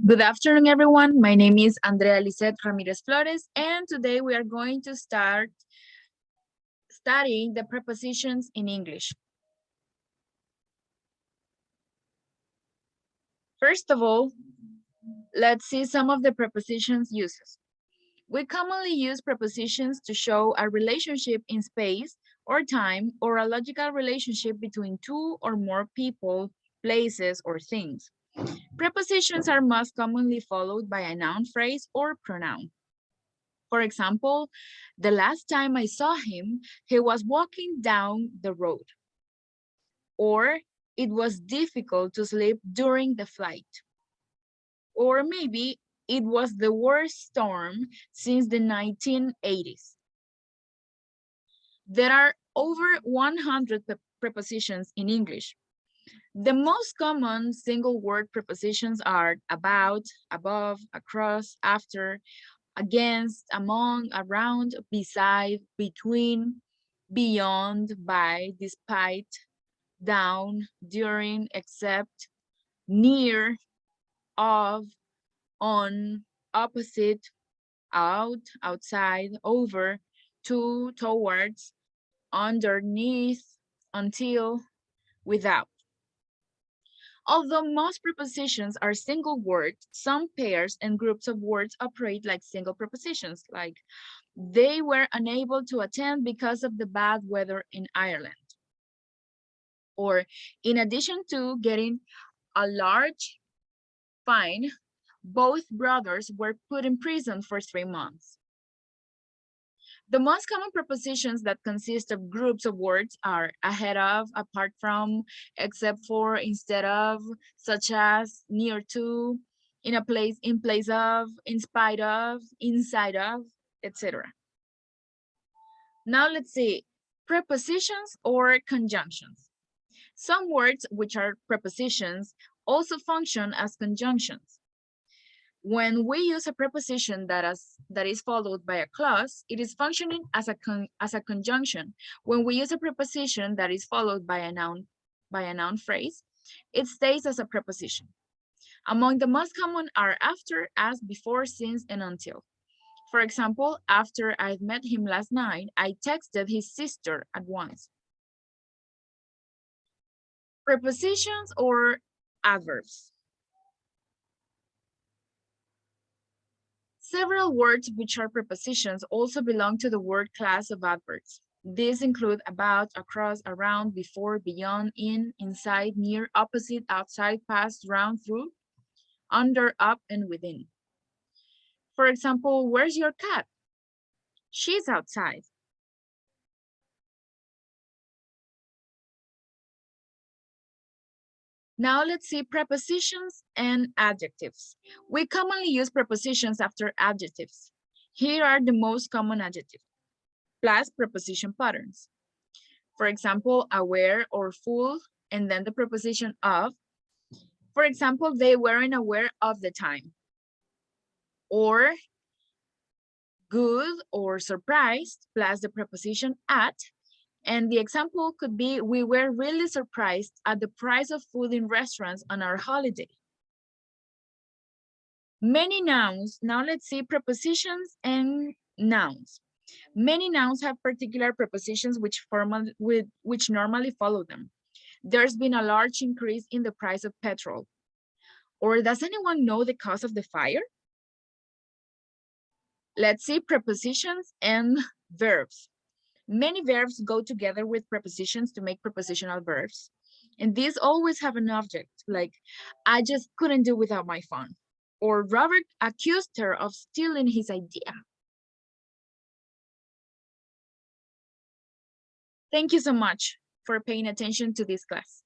Good afternoon, everyone. My name is Andrea Lisseth Ramírez Flores, and today we are going to start studying the prepositions in English. First of all, let's see some of the prepositions uses. We commonly use prepositions to show a relationship in space or time, or a logical relationship between two or more people, places, or things. Prepositions are most commonly followed by a noun phrase or pronoun. For example, the last time I saw him, he was walking down the road. Or it was difficult to sleep during the flight. Or maybe it was the worst storm since the 1980s. There are over 100 prepositions in English. The most common single word prepositions are about, above, across, after, against, among, around, beside, between, beyond, by, despite, down, during, except, near, of, on, opposite, out, outside, over, to, towards, underneath, until, without. Although most prepositions are single words, some pairs and groups of words operate like single prepositions, like they were unable to attend because of the bad weather in Ireland. Or in addition to getting a large fine, both brothers were put in prison for 3 months. The most common prepositions that consist of groups of words are ahead of, apart from, except for, instead of, such as, near to, in a place, in place of, in spite of, inside of, etc. Now let's see, prepositions or conjunctions. Some words which are prepositions also function as conjunctions. When we use a preposition that is followed by a clause, it is functioning as a conjunction. When we use a preposition that is followed by a noun phrase, it stays as a preposition. Among the most common are after, as, before, since, and until. For example, after I met him last night, I texted his sister at once. Prepositions or adverbs. Several words which are prepositions also belong to the word class of adverbs. These include about, across, around, before, beyond, in, inside, near, opposite, outside, past, round, through, under, up, and within. For example, where's your cat? She's outside. Now let's see prepositions and adjectives. We commonly use prepositions after adjectives. Here are the most common adjectives, plus preposition patterns. For example, aware or full, and then the preposition of. For example, they weren't aware of the time. Or good or surprised, plus the preposition at. And the example could be, we were really surprised at the price of food in restaurants on our holiday. Many nouns, now let's see prepositions and nouns. Many nouns have particular prepositions which normally follow them. There's been a large increase in the price of petrol. Or does anyone know the cause of the fire? Let's see prepositions and verbs. Many verbs go together with prepositions to make prepositional verbs. And these always have an object, like, I just couldn't do without my phone. Or Robert accused her of stealing his idea. Thank you so much for paying attention to this class.